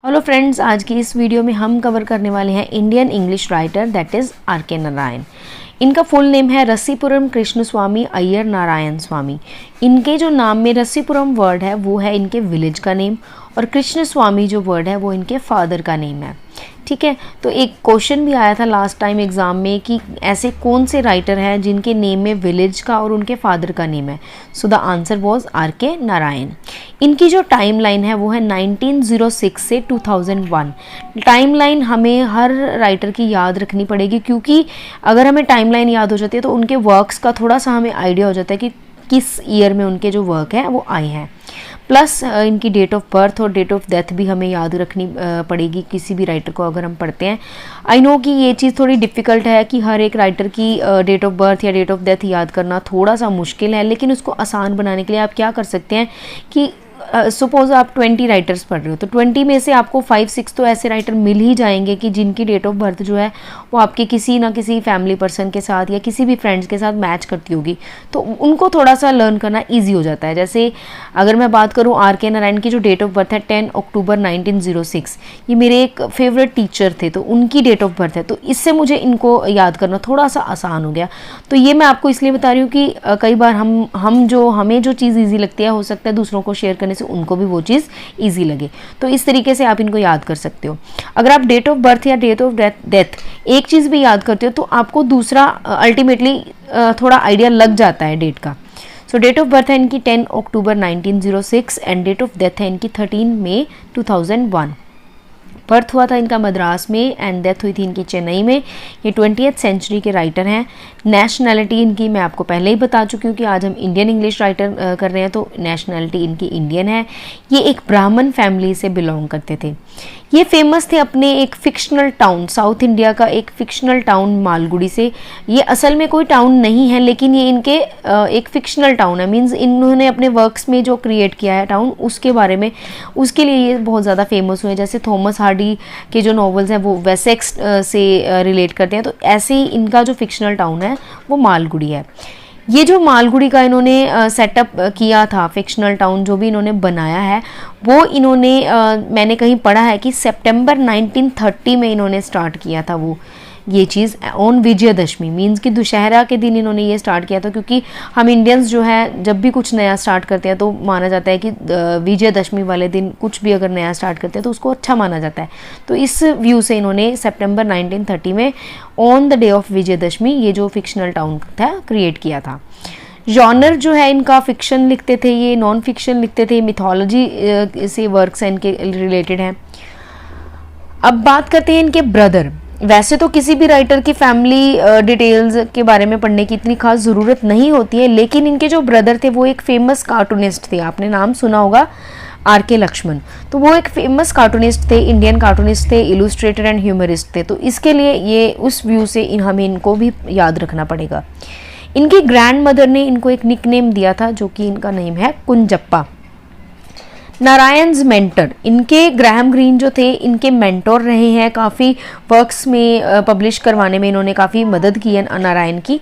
Hello friends, आज की इस वीडियो में हम कवर करने वाले हैं Indian English writer that is R K. Narayan. इनका फुल नेम है रसीपुरम कृष्णस्वामी अय्यर नारायण स्वामी। इनके जो नाम में रसीपुरम वर्ड है वो है इनके विलेज का नेम, और कृष्ण स्वामी जो वर्ड है वो इनके फादर का नेम है। ठीक है, तो एक क्वेश्चन भी आया था लास्ट टाइम एग्ज़ाम में कि ऐसे कौन से राइटर हैं जिनके नेम में विलेज का और उनके फादर का नेम है। So the answer was R K. Narayan. इनकी जो टाइम लाइन है वो है 1906 से 2001। टाइम लाइन हमें हर राइटर की याद रखनी पड़ेगी, क्योंकि अगर हमें टाइम लाइन याद हो जाती है तो उनके वर्क्स का थोड़ा सा हमें आइडिया हो जाता है कि किस ईयर में उनके जो वर्क हैं वो आए हैं। प्लस इनकी डेट ऑफ बर्थ और डेट ऑफ डेथ भी हमें याद रखनी पड़ेगी किसी भी राइटर को अगर हम पढ़ते हैं। आई नो कि ये चीज़ थोड़ी डिफ़िकल्ट है कि हर एक राइटर की डेट ऑफ बर्थ या डेट ऑफ डेथ याद करना थोड़ा सा मुश्किल है, लेकिन उसको आसान बनाने के लिए आप क्या कर सकते हैं कि सपोज आप 20 राइटर्स पढ़ रहे हो तो 20 में से आपको 5-6 तो ऐसे राइटर मिल ही जाएंगे कि जिनकी डेट ऑफ बर्थ जो है वो आपके किसी ना किसी फैमिली पर्सन के साथ या किसी भी फ्रेंड्स के साथ मैच करती होगी, तो उनको थोड़ा सा लर्न करना ईजी हो जाता है। जैसे अगर मैं बात करूँ आर.के. नारायण की जो डेट ऑफ बर्थ है 10 अक्टूबर 1906, ये मेरे एक फेवरेट टीचर थे तो उनकी डेट ऑफ बर्थ है, तो इससे मुझे इनको याद करना थोड़ा सा आसान हो गया। तो ये मैं आपको इसलिए बता रही हूँ कि कई बार हमें जो चीज़ ईजी लगती है हो सकता है दूसरों को शेयर करने से उनको भी वो चीज़ इजी लगे, तो इस तरीके से आप इनको याद कर सकते हो। अगर आप डेट ऑफ बर्थ या डेट ऑफ डेथ एक चीज़ भी याद करते हो तो आपको दूसरा अल्टीमेटली थोड़ा आइडिया लग जाता है डेट का। सो डेट ऑफ बर्थ है इनकी 10 अक्टूबर 1906 एंड डेट ऑफ डेथ है इनकी 13 मई 2001। बर्थ हुआ था इनका मद्रास में एंड डेथ हुई थी इनकी चेन्नई में। ये 20th सेंचुरी के राइटर हैं। नेशनैलिटी इनकी मैं आपको पहले ही बता चुकी हूँ कि आज हम इंडियन इंग्लिश राइटर कर रहे हैं, तो नेशनैलिटी इनकी इंडियन है। ये एक ब्राह्मण फैमिली से बिलोंग करते थे। ये फेमस थे अपने एक फिक्शनल टाउन, साउथ इंडिया का एक फिक्शनल टाउन मालगुडी से। ये असल में कोई टाउन नहीं है, लेकिन ये इनके एक फिक्शनल टाउन है, मीन्स इन्होंने अपने वर्क्स में जो क्रिएट किया है टाउन उसके बारे में, उसके लिए ये बहुत ज़्यादा फेमस हुए। जैसे थॉमस हार्डी के जो नॉवेल्स हैं वो वेसेक्स से रिलेट करते हैं, तो ऐसे ही इनका जो फिक्शनल टाउन है वो मालगुडी है। ये जो मालगुडी का इन्होंने सेटअप किया था, फिक्शनल टाउन जो भी इन्होंने बनाया है वो इन्होंने मैंने कहीं पढ़ा है कि सितंबर 1930 में इन्होंने स्टार्ट किया था वो ये चीज़ ऑन विजयदशमी, मीन्स कि दुशहरा के दिन इन्होंने ये स्टार्ट किया था, क्योंकि हम इंडियंस जो है जब भी कुछ नया स्टार्ट करते हैं तो माना जाता है कि विजयदशमी वाले दिन कुछ भी अगर नया स्टार्ट करते हैं तो उसको अच्छा माना जाता है। तो इस व्यू से इन्होंने सितंबर 1930 में on the day of Vijayadashami ये जो फिक्शनल टाउन था क्रिएट किया था। जॉनर जो है इनका फिक्शन लिखते थे, ये नॉन फिक्शन लिखते थे, मिथोलॉजी से वर्क्स हैं इनके रिलेटेड हैं। अब बात करते हैं इनके ब्रदर। वैसे तो किसी भी राइटर की फैमिली डिटेल्स के बारे में पढ़ने की इतनी खास ज़रूरत नहीं होती है, लेकिन इनके जो ब्रदर थे वो एक फेमस कार्टूनिस्ट थे। आपने नाम सुना होगा आर.के. लक्ष्मण, तो वो एक फेमस कार्टूनिस्ट थे, इंडियन कार्टूनिस्ट थे, इलुस्ट्रेटर एंड ह्यूमरिस्ट थे। तो इसके लिए ये उस व्यू से हमें इनको भी याद रखना पड़ेगा। इनकी ग्रैंड मदर ने इनको एक निकनेम दिया था जो कि इनका नेम है कुंजप्पा। नारायण्स मेंटर, इनके ग्राहम ग्रीन जो थे इनके मेंटोर रहे हैं, काफ़ी वर्क्स में पब्लिश करवाने में इन्होंने काफ़ी मदद की है नारायण की।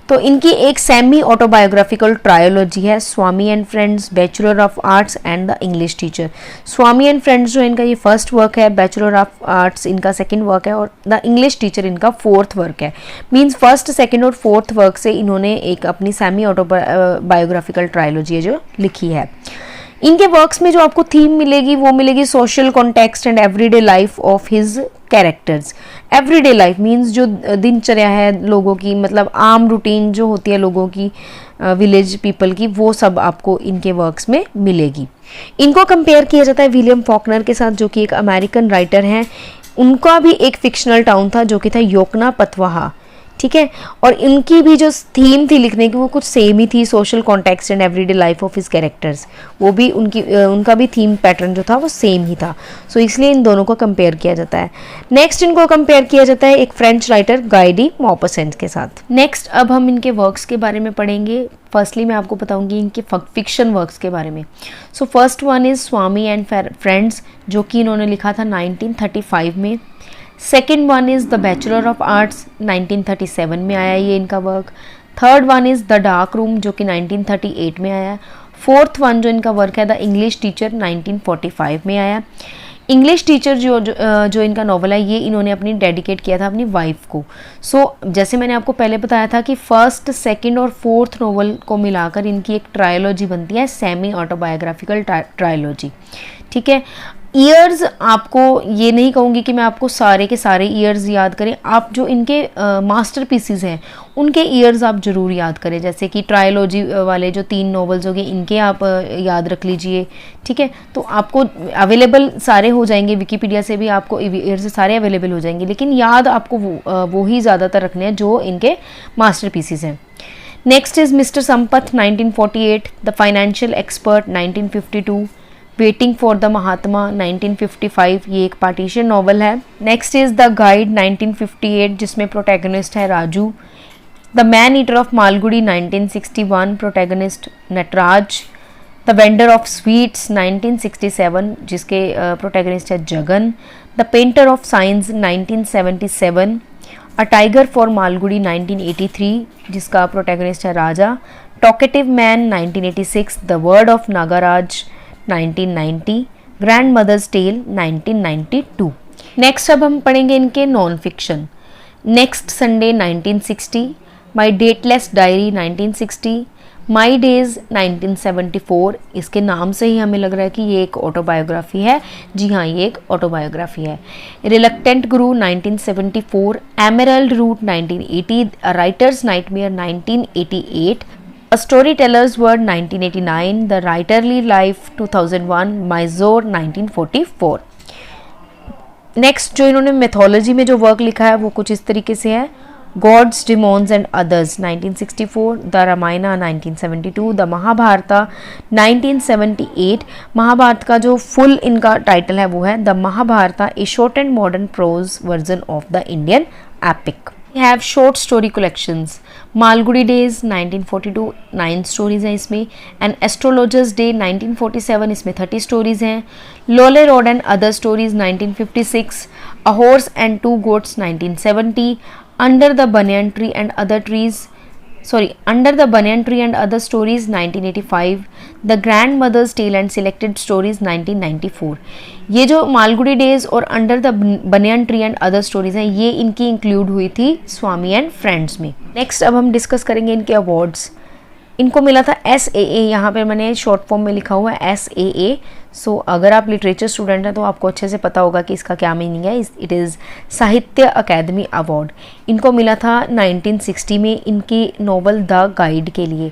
तो इनकी एक सेमी ऑटोबायोग्राफिकल ट्रायोलॉजी है, Swami and friends, bachelor of arts and the English teacher. Swami and friends जो इनका ये फर्स्ट वर्क है, बैचलर ऑफ आर्ट्स इनका सेकंड वर्क है और द इंग्लिश टीचर इनका फोर्थ वर्क है। मींस फर्स्ट, सेकंड और फोर्थ वर्क से इन्होंने एक अपनी सेमी ऑटोबायोग्राफिकल ट्रायोलॉजी है जो लिखी है। इनके वर्क्स में जो आपको थीम मिलेगी वो मिलेगी social context and everyday life of his characters. Everyday life means जो दिनचर्या है लोगों की, मतलब आम रूटीन जो होती है लोगों की, विलेज पीपल की, वो सब आपको इनके वर्क्स में मिलेगी। इनको कंपेयर किया जाता है विलियम फॉकनर के साथ जो कि एक अमेरिकन राइटर हैं। उनका भी एक फिक्शनल टाउन था जो कि था योकना पतवाहा। ठीक है, और इनकी भी जो थीम थी लिखने की वो कुछ सेम ही थी, social context and everyday life of his characters. वो भी उनका भी थीम पैटर्न जो था वो सेम ही था। सो इसलिए इन दोनों को कंपेयर किया जाता है। नेक्स्ट इनको कंपेयर किया जाता है एक फ्रेंच राइटर गाय डी मॉपसेंट के साथ। नेक्स्ट अब हम इनके वर्क्स के बारे में पढ़ेंगे। फर्स्टली मैं आपको बताऊंगी इनके फिक्शन वर्क्स के बारे में। So first one is Swami and friends जो कि इन्होंने लिखा था 1935 में। Second one is the bachelor of arts, 1937 में आया ये इनका work. Third one is the dark room जो कि 1938 में आया। फोर्थ वन जो इनका वर्क है द इंग्लिश टीचर, 1945 में आया। इंग्लिश टीचर जो इनका नॉवल है, ये इन्होंने अपनी डेडिकेट किया था अपनी वाइफ को। जैसे मैंने आपको पहले बताया था कि फर्स्ट, सेकंड और फोर्थ नॉवल को मिलाकर इनकी एक ट्रायोलॉजी बनती है, सेमी ऑटोबायोग्राफिकल ट्रायोलॉजी। ठीक है। ईयर्स आपको ये नहीं कहूँगी कि मैं आपको सारे के सारे ईयर्स याद करें, आप जो इनके मास्टरपीसेस हैं उनके ईयर्स आप ज़रूर याद करें। जैसे कि ट्रायोलॉजी वाले जो 3 नॉवेल्स हो गए, इनके आप याद रख लीजिए। ठीक है। तो आपको अवेलेबल सारे हो जाएंगे, विकीपीडिया से भी आपको ईयर्स सारे अवेलेबल हो जाएंगे, लेकिन याद आपको वो ही ज़्यादातर रखने हैं जो इनके मास्टरपीसेस हैं। Next is mister Sampath 1948, the financial expert 1952, waiting for the Mahatma 1955, ये एक पार्टीशन नॉवल है। नेक्स्ट इज द गाइड 1958, जिसमें प्रोटैगनिस्ट है Raju. The man eater of Malgudi 1961, protagonist Nataraj. The vendor of sweets 1967, जिसके प्रोटैगनिस्ट है Jagan. The painter of science 1977, a tiger for Malgudi 1983, जिसका protagonist है Raja. Talkative man 1986, the word of नागाराज 1990, grand mother's tell 1992। Next अब हम पढ़ेंगे इनके non fiction. Next Sunday 1960, my dateless diary 1960, my days 1974। इसके नाम से ही हमें लग रहा है कि ये एक ऑटोबायोग्राफी है। जी हाँ, ये एक ऑटोबायोग्राफी है। Reluctant guru 1974, emerald route 1980, a writer's nightmare 1988, A Storyteller's Word 1989, The Writerly Life 2001, Mysore 1944। Next जो इन्होंने मेथोलॉजी में जो वर्क लिखा है वो कुछ इस तरीके से है। Gods, demons and others 1964, the Ramayana 1972, the Mahabharata 1978। Mahabharata का जो फुल इनका टाइटल है वो है the Mahabharata, a short and modern prose version of the Indian epic. Have short story collections. Malgudi days 1942, 9 stories हैं इसमें। एंड एस्ट्रोलॉजर्स डे 1947, इसमें 30 स्टोरीज हैं। Lawley road and other stories 1956, a horse and 2 goats 1970, under the banyan tree and other stories 1985, the grandmother's tale and selected stories 1994। ये जो Malgudi days और under the banyan tree and other stories हैं, ये इनकी include हुई थी Swami and friends में। Next अब हम डिस्कस करेंगे इनके अवार्ड्स। इनको मिला था SAA, यहाँ पे मैंने शॉर्ट फॉर्म में लिखा हुआ है SAA। सो अगर आप लिटरेचर स्टूडेंट हैं तो आपको अच्छे से पता होगा कि इसका क्या मीनिंग है। इट इज़ साहित्य अकादमी अवार्ड। इनको मिला था 1960 में इनकी नॉवल द गाइड के लिए।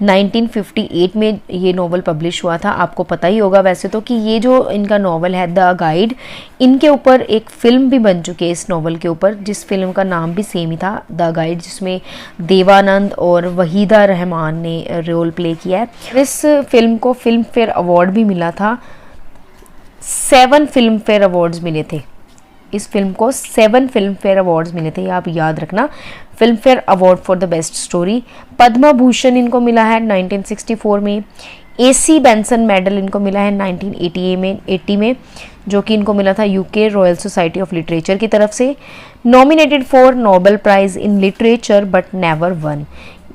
1958 में ये नॉवल पब्लिश हुआ था। आपको पता ही होगा वैसे तो कि ये जो इनका नॉवल है द गाइड, इनके ऊपर एक फ़िल्म भी बन चुकी है इस नॉवल के ऊपर, जिस फिल्म का नाम भी सेम ही था, द गाइड, जिसमें देवानंद और वहीदा रहमान ने रोल प्ले किया है। इस फिल्म को फिल्म फेयर अवार्ड भी मिला था। 7 फिल्म फेयर अवार्ड्स मिले थे इस फिल्म को। 7 फिल्म फेयर अवार्ड्स मिले थे, आप याद रखना। Filmfare award for the best story. Padma Bhushan इनको मिला है 1964 में। AC बेंसन मेडल इनको मिला है 1980 में, जो कि इनको मिला था UK royal society of literature की तरफ से। Nominated for Nobel prize in literature but never won.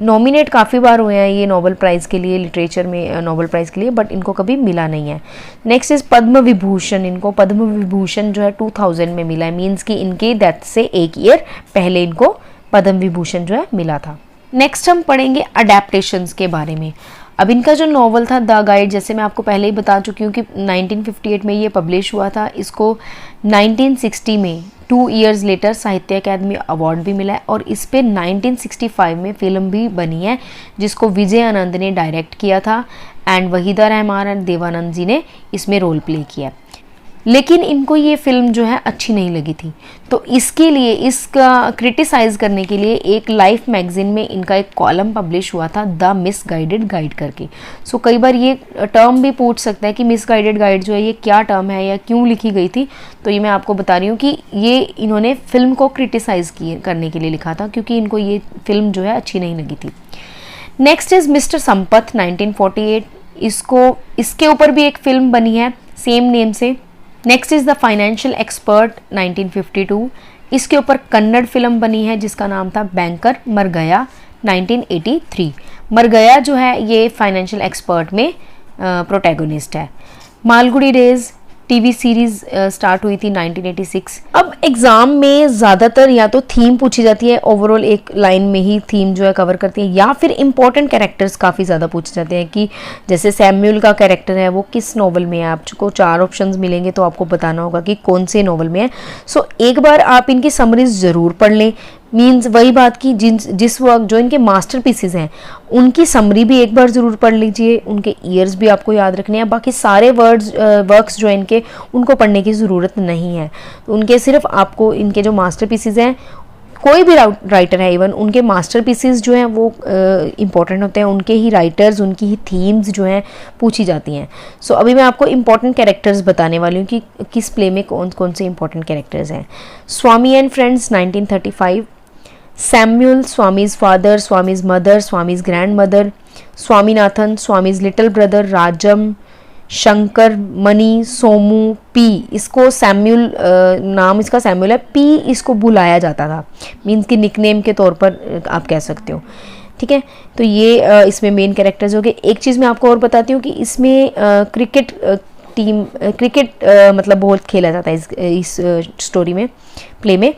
Nominate काफ़ी बार हुए हैं ये नोबेल प्राइज़ के लिए, लिटरेचर में नोबेल प्राइज़ के लिए, बट इनको कभी मिला नहीं है। Next is Padma Vibhushan. इनको पद्म विभूषण जो है 2000 में मिला है, मीन्स कि इनके डेथ से 1 ईयर पहले इनको पद्म विभूषण जो है मिला था। नेक्स्ट हम पढ़ेंगे अडेप्टेशंस के बारे में। अब इनका जो नॉवल था द गाइड, जैसे मैं आपको पहले ही बता चुकी हूँ कि 1958 में ये पब्लिश हुआ था। इसको 1960 में 2 ईयर्स लेटर साहित्य अकादमी अवार्ड भी मिला है, और इस पे 1965 में फिल्म भी बनी है जिसको विजय आनंद ने डायरेक्ट किया था, एंड वहीदा रहमान और देवानंद जी ने इसमें रोल प्ले किया। लेकिन इनको ये फिल्म जो है अच्छी नहीं लगी थी, तो इसके लिए, इसका क्रिटिसाइज़ करने के लिए एक लाइफ मैगजीन में इनका एक कॉलम पब्लिश हुआ था, द मिसगाइडेड गाइड करके। सो कई बार ये टर्म भी पूछ सकता है कि मिसगाइडेड गाइड जो है ये क्या टर्म है या क्यों लिखी गई थी। तो ये मैं आपको बता रही हूँ कि ये इन्होंने फिल्म को क्रिटिसाइज़ करने के लिए लिखा था, क्योंकि इनको ये फिल्म जो है अच्छी नहीं लगी थी। Next is mister Sampath 1948। इसके ऊपर भी एक फिल्म बनी है सेम नेम से। Next is the financial expert 1952। इसके ऊपर कन्नड़ फिल्म बनी है जिसका नाम था बैंकर मर गया 1983। मर गया जो है ये फाइनेंशियल एक्सपर्ट में प्रोटैगनिस्ट है। Malgudi days TV series start हुई थी 1986। अब एग्जाम में ज़्यादातर या तो थीम पूछी जाती है, ओवरऑल एक लाइन में ही थीम जो है कवर करती है, या फिर इंपॉर्टेंट कैरेक्टर्स काफ़ी ज़्यादा पूछे जाते हैं कि जैसे सैम्यूल का कैरेक्टर है वो किस नॉवल में है। आपको 4 ऑप्शंस मिलेंगे तो आपको बताना होगा कि कौन से नॉवल में है। सो एक बार आप इनकी समरीज ज़रूर पढ़ लें। मीन्स वही बात की जिस वक्त जो इनके मास्टर पीसेस हैं उनकी समरी भी एक बार ज़रूर पढ़ लीजिए, उनके ईयर्स भी आपको याद रखने हैं, बाकी सारे वर्क्स जो इनके उनको पढ़ने की ज़रूरत नहीं है। तो उनके सिर्फ आपको इनके जो मास्टर पीसेस हैं, कोई भी राइटर है इवन उनके मास्टर पीसेस जो हैं वो इम्पॉर्टेंट होते हैं, उनके ही राइटर्स, उनकी ही थीम्स जो हैं पूछी जाती हैं। सो अभी मैं आपको इम्पॉर्टेंट कैरेक्टर्स बताने वाली हूँ कि किस प्ले में कौन कौन से इम्पॉर्टेंट कैरेक्टर्स हैं। Swami and friends 1935, Samuel, Swami's father, Swami's mother, Swami's grandmother, Swaminathan, Swami's little brother, Rajam, Shankar, Mani, Somu, P. इसको सैम्यूल नाम इसका सैम्यूल है, पी इसको बुलाया जाता था, मीन्स कि निकनेम के तौर पर आप कह सकते हो। ठीक है, तो ये इसमें मेन कैरेक्टर्स हो गए। एक चीज़ मैं आपको और बताती हूँ कि इसमें क्रिकेट मतलब बहुत खेला जाता है इस स्टोरी में, प्ले में।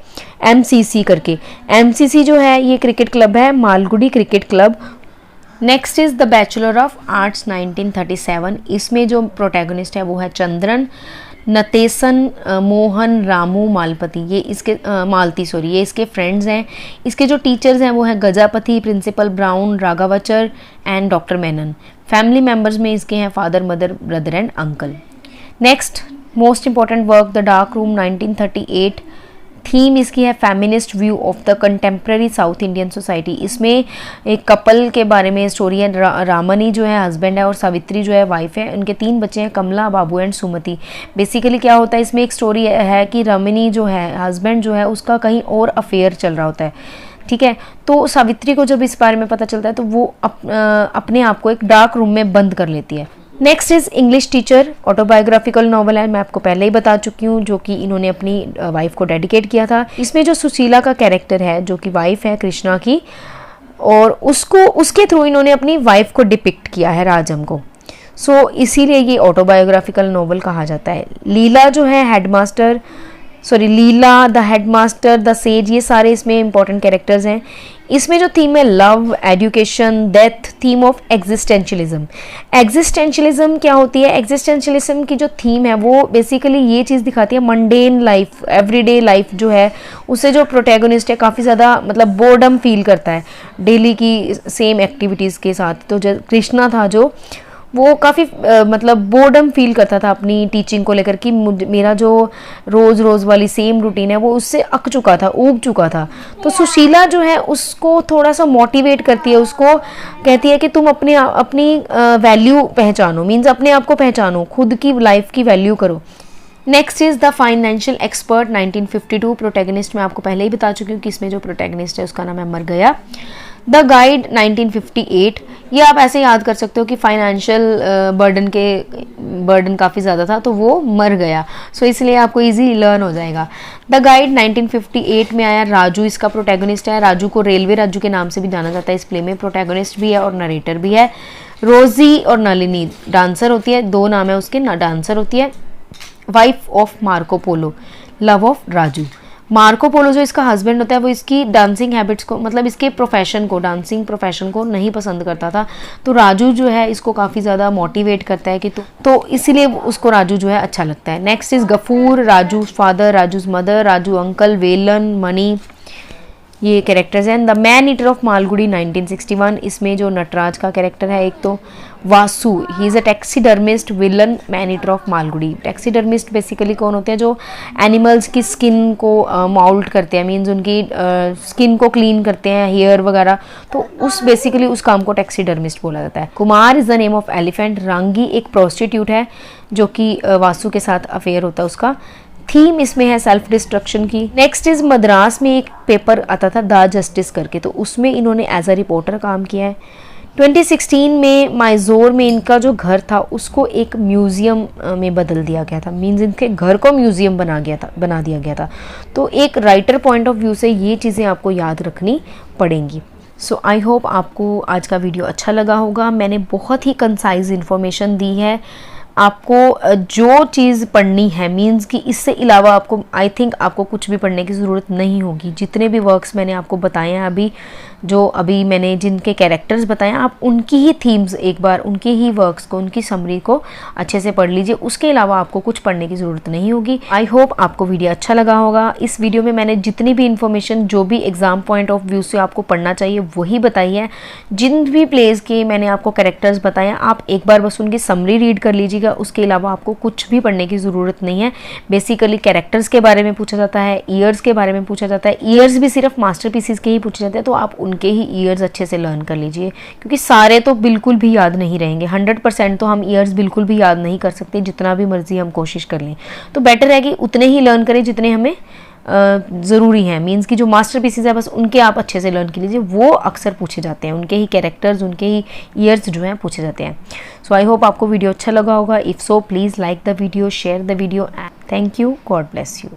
MCC करके, MCC जो है ये क्रिकेट क्लब है, Malgudi cricket club. Next is the bachelor of arts 1937। इसमें जो प्रोटैगनिस्ट है वो है चंद्रन, नतेसन, मोहन, रामू, मालपति। ये इसके मालती सॉरी, ये इसके फ्रेंड्स हैं। इसके जो टीचर्स हैं वो है Gajapati, principal Brown, Raghavachar and doctor Menon. Family members में इसके हैं father, mother, brother and uncle. Next most important work the dark room 1938। Theme इसकी है feminist view of the contemporary South Indian society. इसमें एक कपल के बारे में स्टोरी है। रामनी जो है हस्बैंड है और सावित्री जो है वाइफ है। उनके 3 बच्चे हैं, कमला, बाबू एंड सुमति। बेसिकली क्या होता है इसमें, एक स्टोरी है कि रमनी जो है हस्बैंड जो है उसका कहीं और अफेयर चल रहा होता है। ठीक है, तो सावित्री को जब इस बारे में पता चलता है तो वो अपने आप को एक डार्क रूम में बंद कर लेती है। Next is English teacher, autobiographical novel है, मैं आपको पहले ही बता चुकी हूँ, जो कि इन्होंने अपनी वाइफ को डेडिकेट किया था। इसमें जो सुशीला का कैरेक्टर है जो कि वाइफ है कृष्णा की, और उसके थ्रू इन्होंने अपनी वाइफ को डिपिक्ट किया है, राजम को। सो इसीलिए ये ऑटोबायोग्राफिकल नॉवल कहा जाता है। लीला जो है headmaster, Leela, the headmaster, the sage, ये सारे इसमें इंपॉर्टेंट कैरेक्टर्स हैं। इसमें जो थीम है love, education, death, theme of existentialism. Existentialism क्या होती है? एग्जिस्टेंशियलिज्म की जो थीम है वो बेसिकली ये चीज़ दिखाती है, मंडेन लाइफ, एवरीडे लाइफ जो है उससे जो प्रोटैगनिस्ट है काफ़ी ज़्यादा मतलब बोर्डम फील करता है डेली की सेम एक्टिविटीज़ के साथ। तो जो कृष्णा था जो वो काफ़ी मतलब बोर्डम फील करता था अपनी टीचिंग को लेकर कि मेरा जो रोज़ रोज़ वाली सेम रूटीन है वो उससे अक चुका था, ऊब चुका था। तो सुशीला जो है उसको थोड़ा सा मोटिवेट करती है, उसको कहती है कि तुम अपनी वैल्यू पहचानो, मीन्स अपने आप को पहचानो, खुद की लाइफ की वैल्यू करो। Next is the financial expert 1952। Protagonist मैं आपको पहले ही बता चुकी हूँ कि इसमें जो प्रोटैगनिस्ट है उसका नाम है मर गया। द गाइड 1958, ये आप ऐसे याद कर सकते हो कि फाइनेंशियल बर्डन काफ़ी ज़्यादा था तो वो मर गया, सो इसलिए आपको इजी लर्न हो जाएगा। द गाइड 1958 में आया। राजू इसका प्रोटैगनिस्ट है। राजू को रेलवे राजू के नाम से भी जाना जाता है। इस प्ले में प्रोटैगनिस्ट भी है और नरेटर भी है। रोजी और नलिनी डांसर होती है, 2 नाम है उसके, डांसर होती है। Wife of Marco Polo, love of Raju. Marco Polo जो इसका हस्बैंड होता है वो इसकी डांसिंग हैबिट्स को, मतलब इसके प्रोफेशन को, डांसिंग प्रोफेशन को नहीं पसंद करता था, तो राजू जो है इसको काफ़ी ज़्यादा मोटिवेट करता है कि तो इसीलिए उसको राजू जो है अच्छा लगता है। Next is Gaffur, Raju father, Raju's mother, Raju uncle, Velan, Mani, ये कैरेक्टर्स हैं। The man eater of Malgudi 1961, इसमें जो नटराज का कैरेक्टर है एक तो Vasu, he is a taxidermist, villain, man eater of Malgudi. Taxidermist basically कौन होते हैं? जो एनिमल्स की स्किन को माउल्ट करते हैं, मीन्स उनकी स्किन को क्लीन करते हैं, हेयर वगैरह, तो बेसिकली उस काम को टैक्सीडर्मिस्ट बोला जाता है। Kumar is the name of elephant. Rangi एक प्रोस्टिट्यूट है जो कि वासु के साथ अफेयर होता है उसका। थीम इसमें है सेल्फ डिस्ट्रक्शन की। नेक्स्ट इज मद्रास में एक पेपर आता था द जस्टिस करके, तो उसमें इन्होंने एज अ रिपोर्टर काम किया है। 2016 में माइजोर में इनका जो घर था उसको एक म्यूज़ियम में बदल दिया गया था, मीन्स इनके घर को म्यूज़ियम बना दिया गया था। तो एक राइटर पॉइंट ऑफ व्यू से ये चीज़ें आपको याद रखनी पड़ेंगी। सो आई होप आपको आज का वीडियो अच्छा लगा होगा। मैंने बहुत ही कंसाइज इन्फॉर्मेशन दी है। आपको जो चीज़ पढ़नी है मीन्स कि इससे अलावा आपको आई थिंक आपको कुछ भी पढ़ने की ज़रूरत नहीं होगी। जितने भी वर्क्स मैंने आपको बताए हैं अभी मैंने जिनके कैरेक्टर्स बताए हैं, आप उनकी ही थीम्स एक बार उनके ही वर्क्स को, उनकी समरी को अच्छे से पढ़ लीजिए। उसके अलावा आपको कुछ पढ़ने की ज़रूरत नहीं होगी। आई होप आपको वीडियो अच्छा लगा होगा। इस वीडियो में मैंने जितनी भी इन्फॉर्मेशन जो भी एग्जाम पॉइंट ऑफ व्यू से आपको पढ़ना चाहिए वही बताई है। जिन भी प्लेस के मैंने आपको कैरेक्टर्स बताए आप एक बार बस उनकी समरी रीड कर लीजिएगा। उसके अलावा आपको कुछ भी पढ़ने की ज़रूरत नहीं है। बेसिकली कैरेक्टर्स के बारे में पूछा जाता है, ईयर्स के बारे में पूछा जाता है। ईयर्स भी सिर्फ मास्टरपीसेस के ही पूछे जाते हैं, तो आप उनके ही ईयर्स अच्छे से लर्न कर लीजिए, क्योंकि सारे तो बिल्कुल भी याद नहीं रहेंगे। 100% तो हम ईयर्स बिल्कुल भी याद नहीं कर सकते, जितना भी मर्जी हम कोशिश कर लें। तो बेटर है कि उतने ही लर्न करें जितने हमें ज़रूरी हैं। मीन्स कि जो मास्टर पीसेस है बस उनके आप अच्छे से लर्न कर लीजिए, वो अक्सर पूछे जाते हैं, उनके ही कैरेक्टर्स, उनके ही ईयर्स जो हैं पूछे जाते हैं। सो आई होप आपको वीडियो अच्छा लगा होगा। If so please like the video, share the video. Thank you, God bless you.